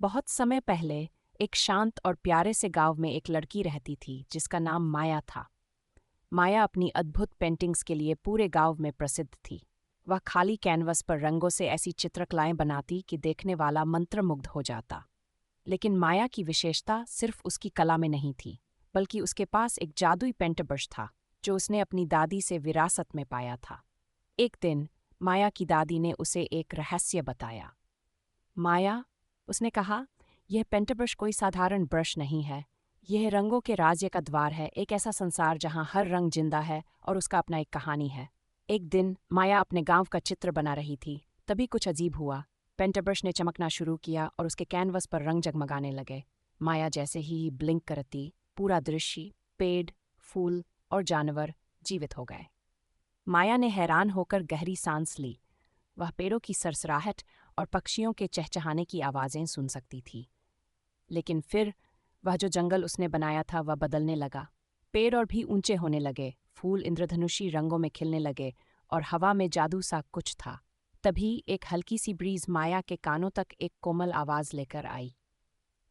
बहुत समय पहले एक शांत और प्यारे से गांव में एक लड़की रहती थी जिसका नाम माया था। माया अपनी अद्भुत पेंटिंग्स के लिए पूरे गांव में प्रसिद्ध थी। वह खाली कैनवस पर रंगों से ऐसी चित्रकलाएं बनाती कि देखने वाला मंत्रमुग्ध हो जाता। लेकिन माया की विशेषता सिर्फ उसकी कला में नहीं थी, बल्कि उसके पास एक जादुई पेंट ब्रश था जो उसने अपनी दादी से विरासत में पाया था। एक दिन माया की दादी ने उसे एक रहस्य बताया। माया, उसने कहा, यह पेंट ब्रश कोई साधारण ब्रश नहीं है। यह रंगों के राज्य का द्वार है, एक ऐसा संसार जहां हर रंग जिंदा है और उसका अपना एक कहानी है। एक दिन माया अपने गांव का चित्र बना रही थी, तभी कुछ अजीब हुआ। पेंट ब्रश ने चमकना शुरू किया और उसके कैनवस पर रंग जगमगाने लगे। माया जैसे ही ब्लिंक करती, पूरा दृश्य, पेड़, फूल और जानवर जीवित हो गए। माया ने हैरान होकर गहरी सांस ली। वह पेड़ों की सरसराहट और पक्षियों के चहचहाने की आवाज़ें सुन सकती थी। लेकिन फिर वह जो जंगल उसने बनाया था वह बदलने लगा। पेड़ और भी ऊंचे होने लगे, फूल इंद्रधनुषी रंगों में खिलने लगे और हवा में जादू सा कुछ था। तभी एक हल्की सी ब्रीज माया के कानों तक एक कोमल आवाज़ लेकर आई।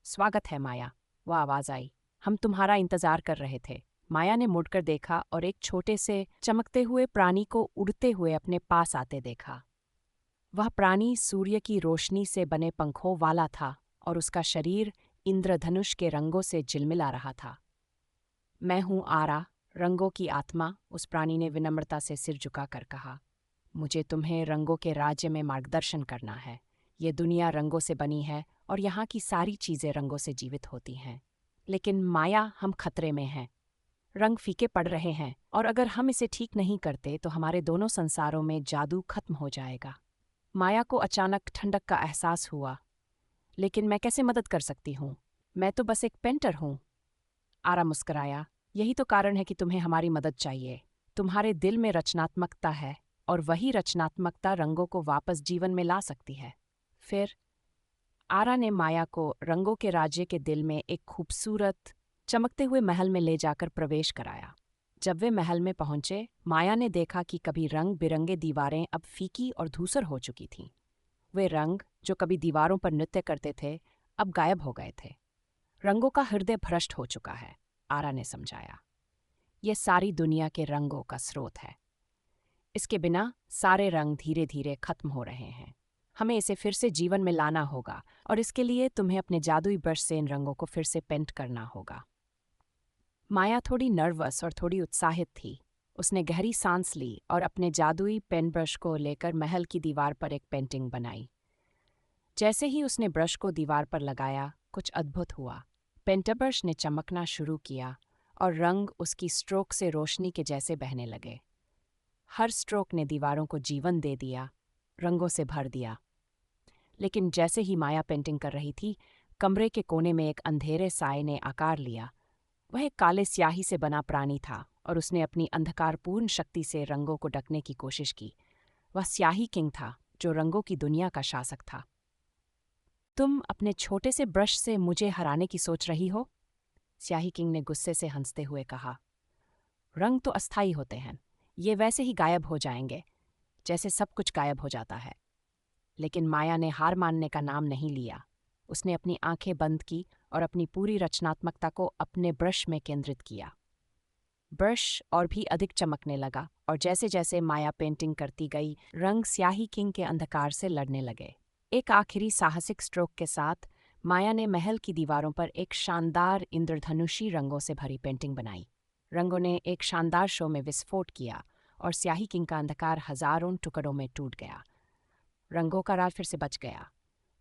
स्वागत है माया, वह आवाज़ आई। हम तुम्हारा इंतजार कर रहे थे। माया ने मुड़कर देखा और एक छोटे से चमकते हुए प्राणी को उड़ते हुए अपने पास आते देखा। वह प्राणी सूर्य की रोशनी से बने पंखों वाला था और उसका शरीर इंद्रधनुष के रंगों से झिलमिला रहा था। मैं हूँ आरा, रंगों की आत्मा, उस प्राणी ने विनम्रता से सिर झुकाकर कहा। मुझे तुम्हें रंगों के राज्य में मार्गदर्शन करना है। ये दुनिया रंगों से बनी है और यहाँ की सारी चीज़ें रंगों से जीवित होती हैं। लेकिन माया, हम खतरे में हैं। रंग फीके पड़ रहे हैं और अगर हम इसे ठीक नहीं करते तो हमारे दोनों संसारों में जादू खत्म हो जाएगा। माया को अचानक ठंडक का एहसास हुआ। लेकिन मैं कैसे मदद कर सकती हूँ? मैं तो बस एक पेंटर हूँ। आरा मुस्कराया। यही तो कारण है कि तुम्हें हमारी मदद चाहिए। तुम्हारे दिल में रचनात्मकता है और वही रचनात्मकता रंगों को वापस जीवन में ला सकती है। फिर आरा ने माया को रंगों के राज्य के दिल में एक खूबसूरत, चमकते हुए महल में ले जाकर प्रवेश कराया। जब वे महल में पहुंचे, माया ने देखा कि कभी रंग बिरंगे दीवारें अब फीकी और धूसर हो चुकी थीं। वे रंग जो कभी दीवारों पर नृत्य करते थे, अब गायब हो गए थे। रंगों का हृदय भ्रष्ट हो चुका है, आरा ने समझाया। ये सारी दुनिया के रंगों का स्रोत है। इसके बिना सारे रंग धीरे धीरे खत्म हो रहे हैं। हमें इसे फिर से जीवन में लाना होगा और इसके लिए तुम्हें अपने जादुई ब्रश से इन रंगों को फिर से पेंट करना होगा। माया थोड़ी नर्वस और थोड़ी उत्साहित थी। उसने गहरी सांस ली और अपने जादुई पेन ब्रश को लेकर महल की दीवार पर एक पेंटिंग बनाई। जैसे ही उसने ब्रश को दीवार पर लगाया, कुछ अद्भुत हुआ। पेंट ब्रश ने चमकना शुरू किया और रंग उसकी स्ट्रोक से रोशनी के जैसे बहने लगे। हर स्ट्रोक ने दीवारों को जीवन दे दिया, रंगों से भर दिया। लेकिन जैसे ही माया पेंटिंग कर रही थी, कमरे के कोने में एक अंधेरे साए ने आकार लिया। वह एक काले स्याही से बना प्राणी था और उसने अपनी अंधकारपूर्ण शक्ति से रंगों को ढकने की कोशिश की। वह स्याही किंग था जो रंगों की दुनिया का शासक था। तुम अपने छोटे से ब्रश से मुझे हराने की सोच रही हो? स्याही किंग ने गुस्से से हंसते हुए कहा। रंग तो अस्थायी होते हैं, ये वैसे ही गायब हो जाएंगे जैसे सब कुछ गायब हो जाता है। लेकिन माया ने हार मानने का नाम नहीं लिया। उसने अपनी आंखें बंद की और अपनी पूरी रचनात्मकता को अपने ब्रश में केंद्रित किया। ब्रश और भी अधिक चमकने लगा और जैसे जैसे माया पेंटिंग करती गई, रंग स्याही किंग के अंधकार से लड़ने लगे। एक आखिरी साहसिक स्ट्रोक के साथ माया ने महल की दीवारों पर एक शानदार इंद्रधनुषी रंगों से भरी पेंटिंग बनाई। रंगों ने एक शानदार शो में विस्फोट किया और स्याही किंग का अंधकार हजारों टुकड़ों में टूट गया। रंगों का राज फिर से बच गया।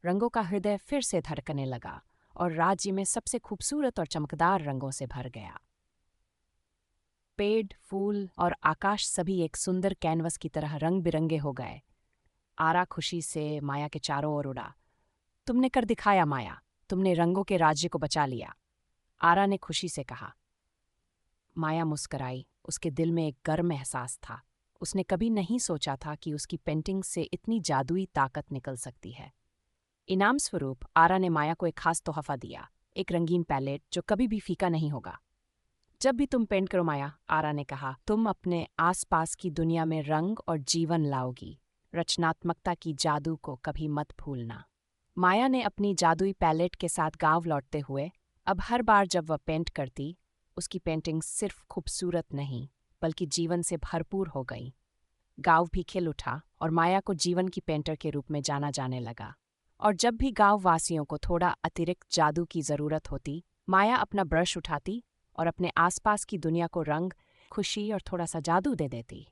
रंगों का हृदय फिर से धड़कने लगा और राज्य में सबसे खूबसूरत और चमकदार रंगों से भर गया। पेड़, फूल और आकाश सभी एक सुंदर कैनवस की तरह रंग बिरंगे हो गए। आरा खुशी से माया के चारों ओर उड़ा। तुमने कर दिखाया माया, तुमने रंगों के राज्य को बचा लिया, आरा ने खुशी से कहा। माया मुस्कराई। उसके दिल में एक गर्म एहसास था। उसने कभी नहीं सोचा था कि उसकी पेंटिंग से इतनी जादुई ताकत निकल सकती है। इनाम स्वरूप आरा ने माया को एक खास तोहफा दिया, एक रंगीन पैलेट जो कभी भी फीका नहीं होगा। जब भी तुम पेंट करो माया, आरा ने कहा, तुम अपने आसपास की दुनिया में रंग और जीवन लाओगी। रचनात्मकता की जादू को कभी मत भूलना। माया ने अपनी जादुई पैलेट के साथ गांव लौटते हुए अब हर बार जब वह पेंट करती, उसकी पेंटिंग सिर्फ खूबसूरत नहीं बल्कि जीवन से भरपूर हो गई। गांव भी खिल उठा और माया को जीवन की पेंटर के रूप में जाना जाने लगा। और जब भी गांव वासियों को थोड़ा अतिरिक्त जादू की जरूरत होती, माया अपना ब्रश उठाती और अपने आसपास की दुनिया को रंग, खुशी और थोड़ा सा जादू दे देती।